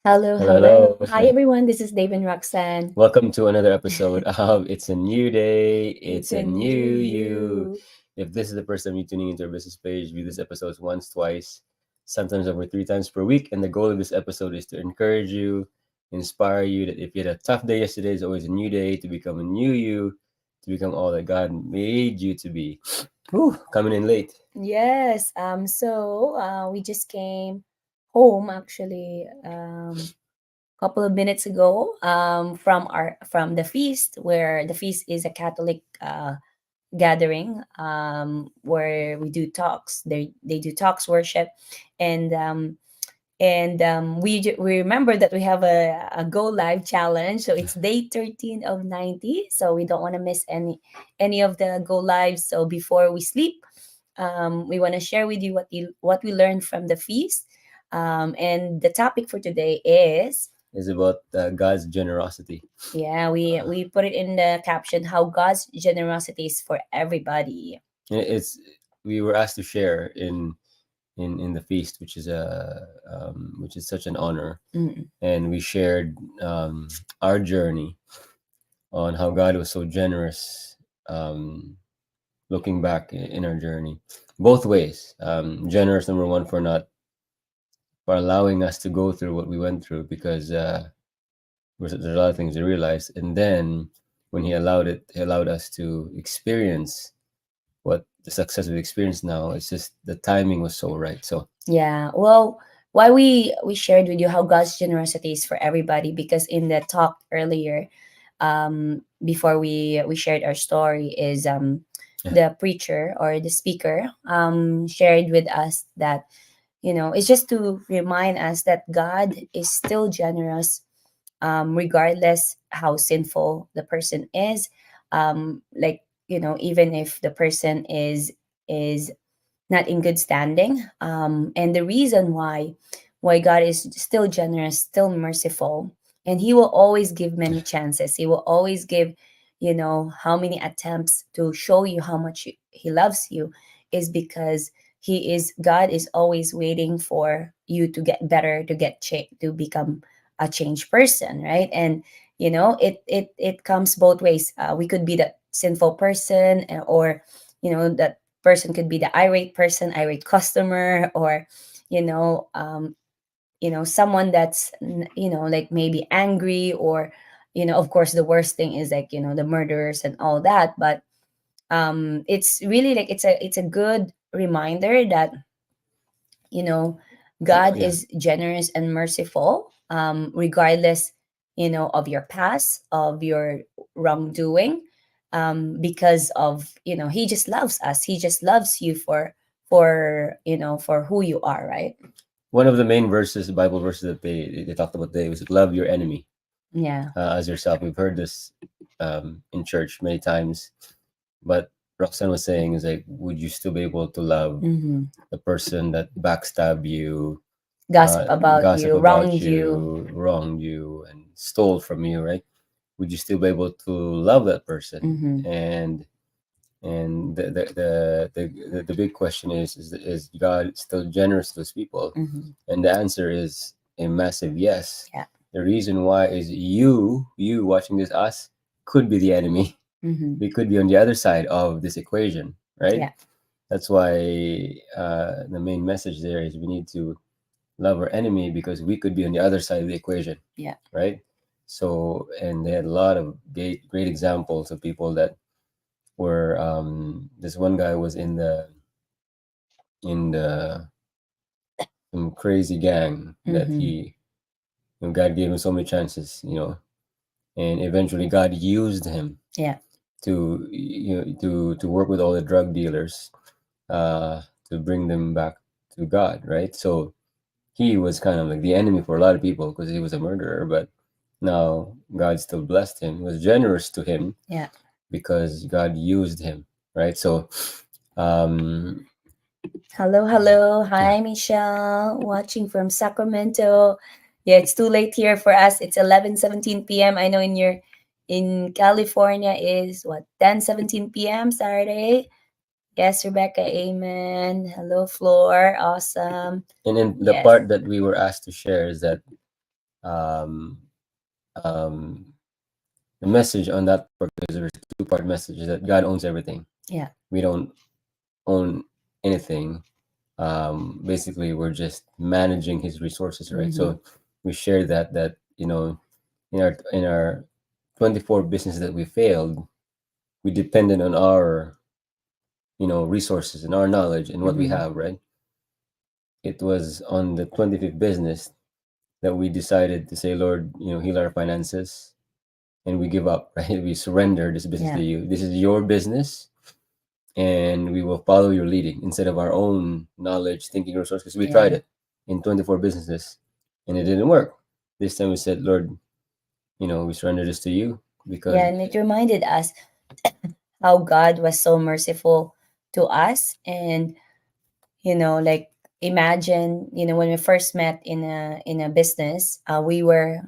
Hello, Hello, hello. hello. Hi, everyone. This is Dave and Roxanne. Welcome to another episode of It's a New Day, It's It's a a new New You. you. If this is the first time you're tuning into our business page, view this episodes once, twice, sometimes over three times per week. And the goal of this episode is to encourage you, inspire you that if you had a tough day yesterday, it's always a new day to become a new you, to become all that God made you to be. Whew, coming in late. Yes. We just came home actually couple of minutes ago from the feast, where the feast is a Catholic gathering where we do talks. They do talks worship, and we remember that we have a go live challenge, so it's day 13 of 90, so we don't want to miss any of the go lives. So before we sleep, we want to share with you what we learned from the feast, and the topic for today is, Is about God's generosity. yeah, we put it in the caption, how God's generosity is for everybody. It's we were asked to share in the feast, which is such an honor. Mm. And we shared our journey on how God was so generous. Looking back in our journey, both ways. Generous, number one, for allowing us to go through what we went through, because there's a lot of things to realize. And then when He allowed us to experience what the success we experience now. It's just the timing was so right. So Yeah. Well, why we shared with you how God's generosity is for everybody, because in the talk earlier, before we shared our story, is yeah, the preacher or the speaker shared with us that, it's just to remind us that God is still generous, regardless how sinful the person is. Like, even if the person is not in good standing, and the reason why God is still generous, still merciful, and He will always give many chances. He will always give, how many attempts to show you how much He loves you, is because God is always waiting for you to get better, to become a changed person, right? And it comes both ways. We could be the sinful person, or that person could be the irate person, irate customer, or you know um someone that's like maybe angry, or of course the worst thing is like the murderers and all that. But it's really like it's a good reminder that you know God yeah. is generous and merciful, regardless of your past, of your wrongdoing, because of He just loves us. He just loves you for who you are, right? One of the main verses, Bible verses that they talked about today was love your enemy Yeah. as yourself. We've heard this in church many times, but Roxanne was saying is like, would you still be able to love Mm-hmm. the person that backstab you, Gossip about gossip you, about wronged you. you, wronged you, and stole from you, right? Would you still be able to love that person? Mm-hmm. And the big question is God still generous to those people? Mm-hmm. And the answer is a massive yes. Yeah. The reason why is you watching this, us, could be the enemy. Mm-hmm. We could be on the other side of this equation, right? Yeah. That's why the main message there is we need to love our enemy, because we could be on the other side of the equation, Yeah. right? So, and they had a lot of great examples of people that where this one guy was in the some crazy gang that Mm-hmm. God gave him so many chances, and eventually God used him Yeah. to work with all the drug dealers, uh, to bring them back to God, right? So he was kind of like the enemy for a lot of people because he was a murderer, but now God still blessed him, was generous to him Yeah. because God used him, right? So um, Hello, hello. yeah, Hi, Michelle. Watching from Sacramento. Yeah, it's too late here for us. It's 11:17 p.m. I know in California is what, 10:17 p.m. Saturday. Yes, Rebecca. Amen. Hello, Floor. Awesome. and then the Yes. part that we were asked to share is that um, um, the message on that part, because there's two-part message, is that God owns everything. Yeah. We don't own anything. Basically, we're just managing His resources, right? Mm-hmm. So we share that in our 24 business that we failed, we depended on our resources and our knowledge and what we Mm-hmm. have, right? It was on the 25th business that we decided to say, Lord, heal our finances, and we give up, right? We surrender this business Yeah. to you. This is your business, and we will follow your leading instead of our own knowledge, thinking, resources. Because we tried Yeah. it in 24 businesses, and it didn't work. This time we said, Lord, we surrender this to you because Yeah. And it reminded us how God was so merciful to us. And like, imagine, when we first met in a business, we were,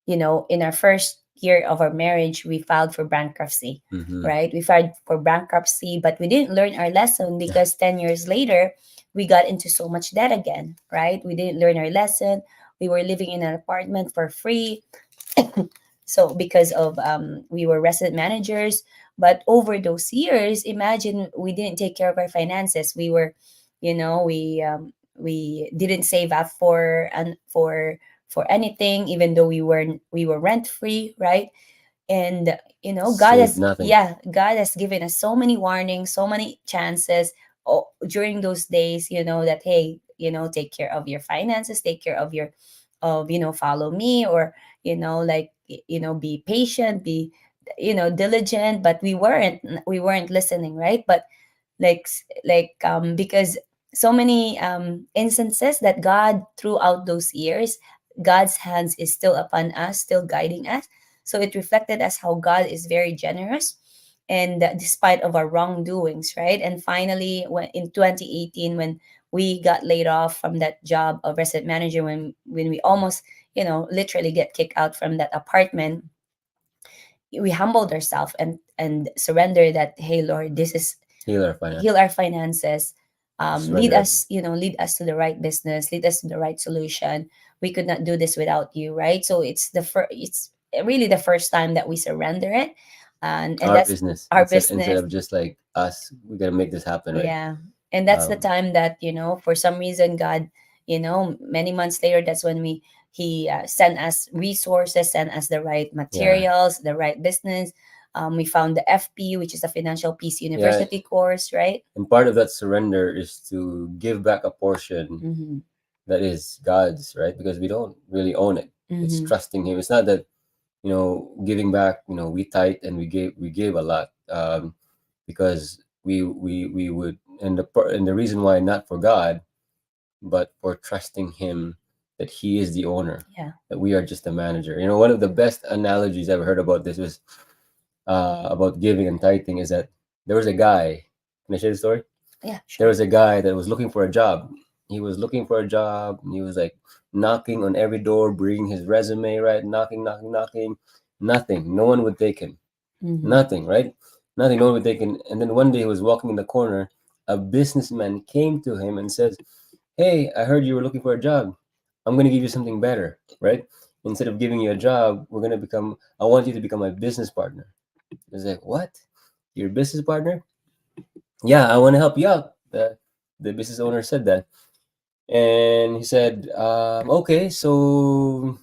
in our first year of our marriage, we filed for bankruptcy. mm-hmm. Right, we filed for bankruptcy, but we didn't learn our lesson because 10 years later we got into so much debt again. Right, we didn't learn our lesson. We were living in an apartment for free. So because of, we were resident managers, but over those years, imagine, we didn't take care of our finances. We were, we didn't save up for anything, even though we were rent free, right? And God Saved has, nothing. yeah, God has given us so many warnings, so many chances, during those days, that, hey, take care of your finances, take care of your, follow me, or, like, be patient, be, diligent, but we weren't listening, right? But because so many instances that God, throughout those years, God's hands is still upon us, still guiding us. So it reflected us how God is very generous, and despite of our wrongdoings, right? And finally, when in 2018, when we got laid off from that job of resident manager, when we almost, literally get kicked out from that apartment, we humbled ourselves and surrender that, hey, Lord, this is, Heal our finance. heal our finances, lead Surrender everything. us, lead us to the right business, lead us to the right solution. We could not do this without you, right? So it's really the first time that we surrender it, and Our that's business, our instead business. of just like us, we gotta make this happen, right? Yeah. And that's the Um, time that, for some reason, God, many months later, that's when he sent us resources, sent us the right yeah, materials, the right business. We found the FP, which is a Financial Peace yeah. University course, right? And part of that surrender is to give back a portion Mm-hmm. that is God's, right? Because we don't really own it. It's Mm-hmm. trusting Him. It's not that giving back. We tithe and we gave a lot, because we would, and the reason why, not for God, but for trusting Him, that He is the owner, Yeah. that we are just a manager. One of the best analogies I've heard about this was, about giving and tithing, is that there was a guy. Can I share the story? Yeah, There sure. was a guy that was looking for a job. He was looking for a job. And he was like knocking on every door, bringing his resume, right? Knocking, knocking, knocking. Nothing. No one would take him. Mm-hmm. Nothing, right? Nothing. No one would take him. And then one day he was walking in the corner. A businessman came to him and says, "Hey, I heard you were looking for a job. I'm going to give you something better, right? Instead of giving you a job, I want you to become my business partner." He was like, "What? Your business partner?" "Yeah, I want to help you out." The business owner said that. And he said, "Okay, so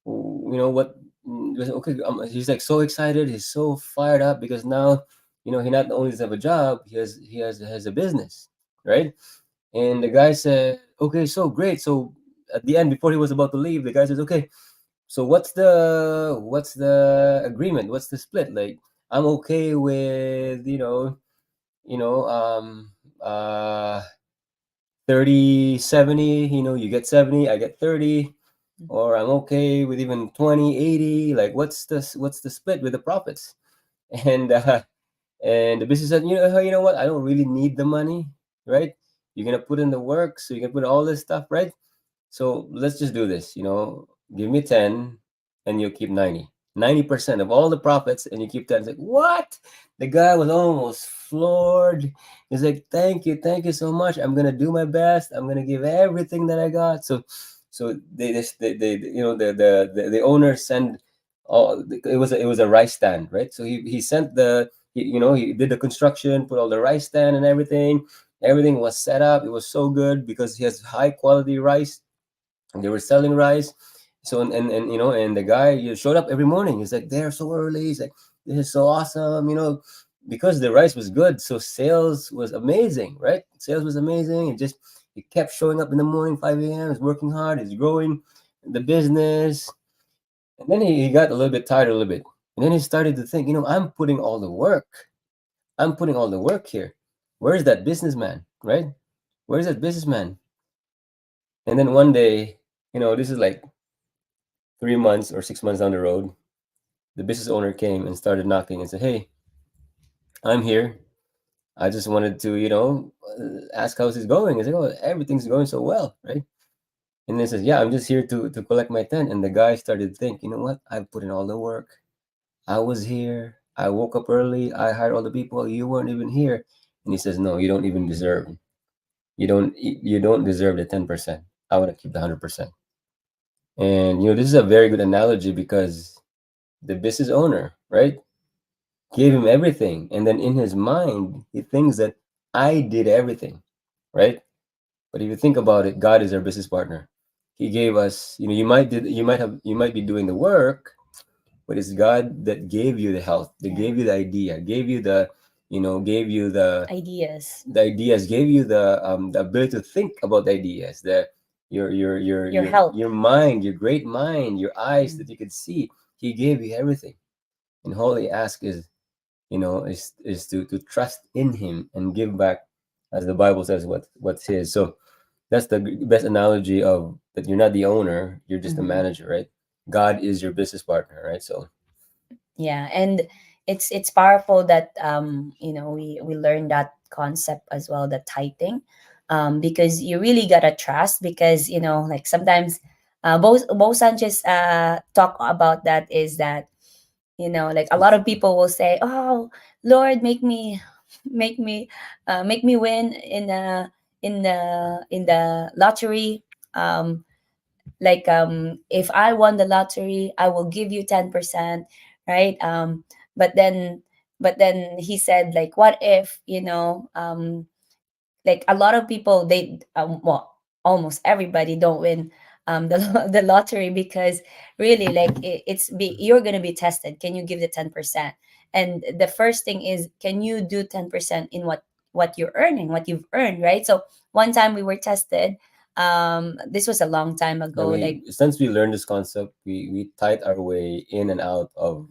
what?" Okay, he's like so excited. He's so fired up because now, he not only does have a job, he has a business, right? And the guy said, "Okay, so great." So at the end, before he was about to leave, the guy says, "Okay, so what's the agreement? What's the split? Like, I'm okay with you know uh 30 70. You get 70, I get 30. Or I'm okay with even 20 80. Like, what's the split with the profits?" And the business said, "You know what, I don't really need the money, right? You're gonna put in the work, so you can put all this stuff, right? So let's just do this. Give me 10, and you'll keep 90% of all the profits, and you keep 10." It's like, what? The guy was almost floored. He's like, thank you so much. I'm gonna do my best. I'm gonna give everything that I got. So So they the owner sent all, it was a rice stand, right? So he sent he did the construction, put all the rice stand and everything. Everything was set up. It was so good because he has high quality rice, and they were selling rice. So and and the guy, showed up every morning. He's like there so early. He's like, this is so awesome, because the rice was good. So sales was amazing, right? Sales was amazing. He kept showing up in the morning, 5 a.m. He's working hard. He's growing the business. And then he got a little bit tired, a little bit. And then he started to think, I'm putting all the work. I'm putting all the work here. Where's that businessman, right? Where's that businessman? And then one day, this is like 3 months or 6 months down the road, the business owner came and started knocking and said, "Hey, I'm here. I just wanted to, ask how's it going." I said, "Oh, everything's going so well, right?" And then he says, "Yeah, I'm just here to collect my tent." And the guy started to think, you know what? I've put in all the work. I was here. I woke up early. I hired all the people. You weren't even here. And he says, "No, you don't even deserve. You don't deserve the 10%. I want to keep the 100%." And this is a very good analogy because the business owner, right, gave him everything, and then in his mind he thinks that I did everything, right? But if you think about it, God is our business partner. He gave us, you might be doing the work, but it's God that gave you the health, that Yeah. gave you the idea, gave you gave you Ideas. the ideas, gave you the ability to think about the ideas, Your help. your mind, your great mind, your eyes Mm. that you could see. He gave you everything, and all he asks is, to trust in him and give back, as the Bible says, what's his. So that's the best analogy of that. You're not the owner, you're just the Mm-hmm. manager, right? God is your business partner, right? So Yeah, and it's powerful that we learned that concept as well, the tithing, because you really gotta trust, because like sometimes both Sanchez talk about that, is that like a lot of people will say, "Oh, Lord, make me win in the lottery." Like if I won the lottery, I will give you 10%, right? But then he said, like, what if like a lot of people, they well, almost everybody don't win the the lottery, because really, like, you're gonna be tested. Can you give the 10%? And the first thing is, can you do 10% in what you're earning, what you've earned, right? So one time we were tested. This was a long time yeah, ago, we like, since we learned this concept, we tied our way in and out of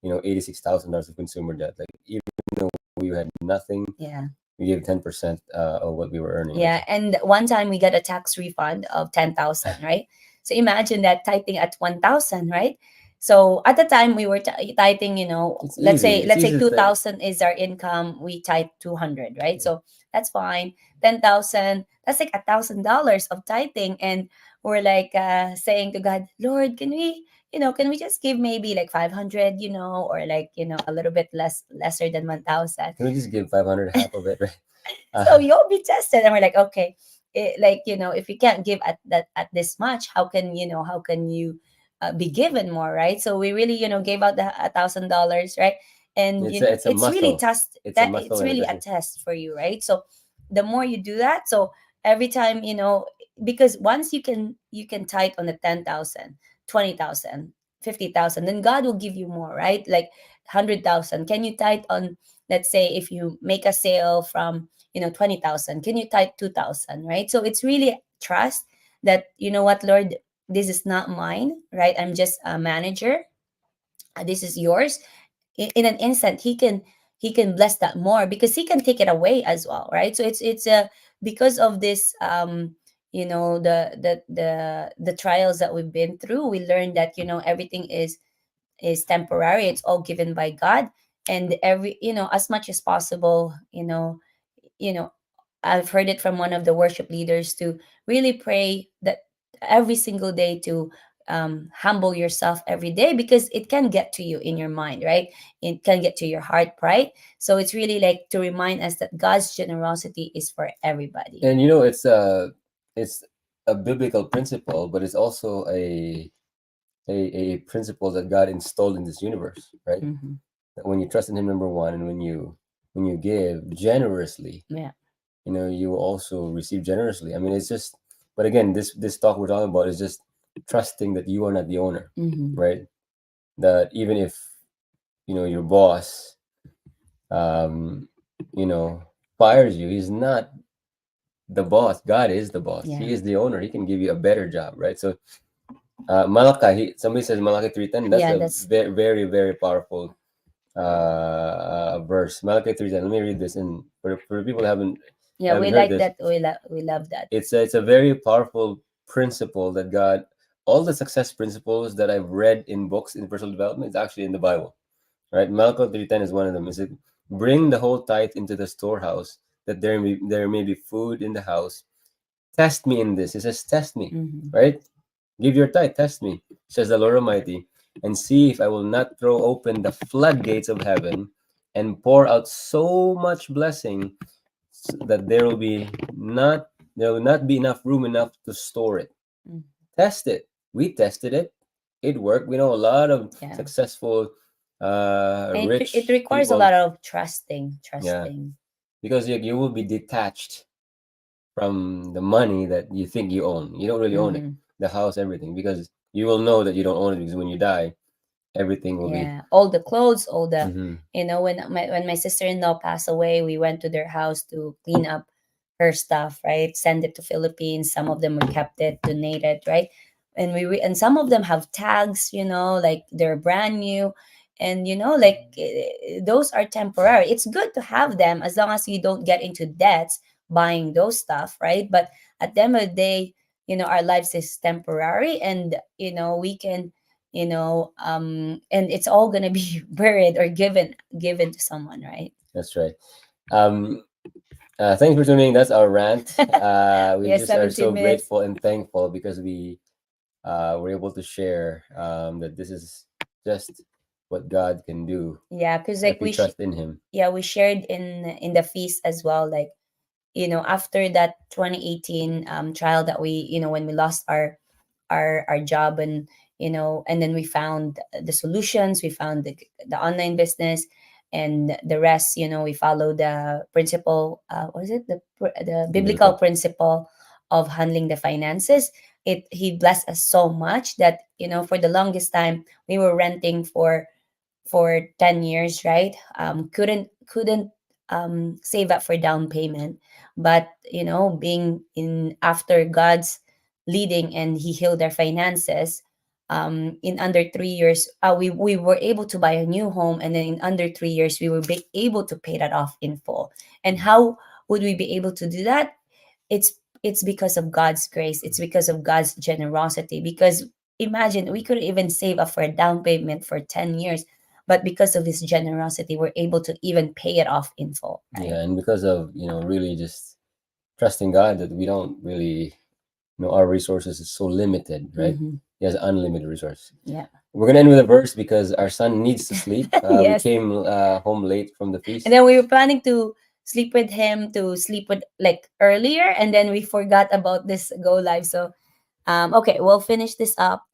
$86,000 of consumer debt. Like, even though we had nothing, yeah. we gave 10% of what we were earning, right? Yeah, So and one time we got a tax refund of 10,000, right? So imagine that, tithing at 1,000, right? So at the time we were tithing, it's let's easy. say It's let's say easy to 2,000 is our income, we tithe 200, right? So that's fine. 10,000, that's like $1,000 of tithing, and we're like saying to God, Lord, can we just give maybe like 500, or like a little bit lesser than 1,000. can we just give 500, half of it, right? So you'll be tested, and we're like, okay, like, if you can't give at this much, how can you be given more, right? So we really gave out the $1,000, right? And It's a it's really muscle. test It's a that muscle it's and a really a business. test for you, right? So the more you do that, so every time, because once you can tithe on the 10,000, 20,000, 50,000, then God will give you more, right? Like 100,000. Can you tithe on, let's say, if you make a sale from 20,000, can you type 2,000, right? So it's really trust that, what, Lord, this is not mine, right? I'm just a manager. This is yours. In an instant, he can bless that more, because he can take it away as well, right? So it's because of this, the trials that we've been through, we learned that everything is temporary. It's all given by God. And every, as much as possible, you know I've heard it from one of the worship leaders, to really pray that every single day, to humble yourself every day, because it can get to you in your mind, right? It can get to your heart, right? So it's really like to remind us that God's generosity is for everybody. And it's a biblical principle, but it's also a principle that God installed in this universe, right? Mm-hmm. That when you trust in Him, number one, and when you give generously, Yeah. you will also receive generously. I mean, it's just, but again, this talk we're talking about is just trusting that you are not the owner, Mm-hmm. right? That even if your boss, um, you know, fires you, he's not the boss. God is the boss. Yeah. He is the owner. He can give you a better job, right? So, Malachi, somebody says Malachi 3:10. That's Yeah. a That's very, very, very powerful verse. Malachi 3:10. Let me read this, and for people who yeah. We haven't heard like this, that. We love that. it's a very powerful principle that God, all the success principles that I've read in books in personal development is actually in the Bible, right? Malachi 3:10 is one of them. Is it bring the whole tithe into the storehouse, that there may be food in the house. Test me in this. It says, test me, Mm-hmm. right? Give your tithe, test me, says the Lord Almighty, and see if I will not throw open the floodgates of heaven and pour out so much blessing that there will not be enough to store it. Mm. Test it. We tested it. It worked. We know a lot of Yeah. successful, And it rich requires a people. lot of trusting. Yeah, Trusting. because you will be detached from the money that you think you own. You don't really own it, Mm-hmm. the house, everything, because you will know that you don't own it because when you die, everything will be. Yeah, all the clothes, all the, Hmm. when my sister-in-law passed away, we went to their house to clean up her stuff, right? Send it to Philippines. Some of them we kept it, donated, right? And and some of them have tags, like they're brand new, and like those are temporary. It's good to have them as long as you don't get into debts buying those stuff, right? But at the end of the day, our lives is temporary, and we can and it's all gonna be buried or given to someone, right? That's right. Um, Thanks for tuning in. That's our rant. We Yes, just are 17 so minutes. grateful and thankful because we were able to share that this is just what God can do Yeah, because if like we trust in Him. yeah, we shared in the feast as well, like after that 2018 trial that we when we lost our job, and then we found the solutions, we found the online business, and the rest, we follow the principle, what is it, the biblical Biblical. principle of handling the finances. He blessed us so much that for the longest time we were renting for 10 years, right? Couldn't save up for down payment, but being in after God's leading, and he healed our finances. In under 3 years, we were able to buy a new home, and then in under 3 years we were able to pay that off in full. And how would we be able to do that? It's because of God's grace. It's because of God's generosity. Because imagine, we could even save up for a down payment for 10 years, but because of his generosity, we're able to even pay it off in full, right? Yeah, and because of really just trusting God that we don't really our resources is so limited, right? Mm-hmm. He has unlimited resource. Yeah. We're gonna end with a verse because our son needs to sleep. We Yes. came home late from the And feast. then we were planning to sleep with him, to sleep with like earlier, and then we forgot about this go live. So okay, we'll finish this up.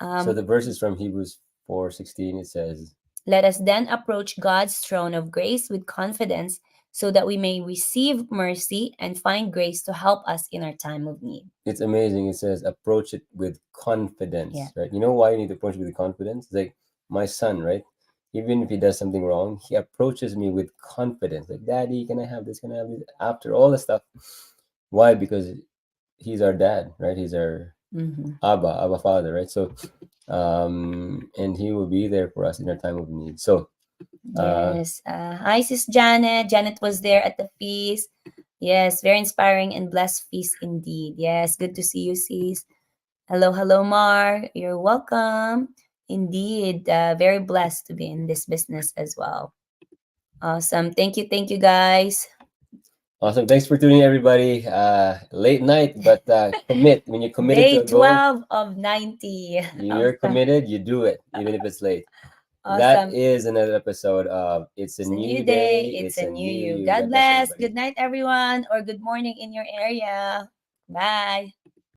So um the verse is from Hebrews 4:16. It says, Let us then approach God's throne of grace with confidence, so that we may receive mercy and find grace to help us in our time of need. it's amazing. It says, approach it with Yeah. confidence, right? You know why you need to approach it with confidence? It's like my son, right? Even if he does something wrong, he approaches me with confidence. Like, Daddy, can I have this? Can I have this? After all the stuff. Why? Because he's our dad, right? He's our Mm-hmm. Abba Father, right? So, and he will be there for us in our time of need. So, uh, Yes. Hi, Sis Janet. Janet was there at the feast. Yes, very inspiring and blessed feast indeed. Yes, good to see you, sis. Hello, hello, Mar. You're welcome. Indeed, very blessed to be in this business as well. Awesome. Thank you, guys. awesome. Thanks for tuning in, everybody. Late night, but commit. When you're committed to Day a goal, 12 of 90. you're Awesome. committed, you do it, even if it's late. That Awesome. is another episode of It's a It's a new New day. Day. It's It's a a new new you. you. God God bless bless. everybody. Good night, everyone, or good morning in your area. Bye.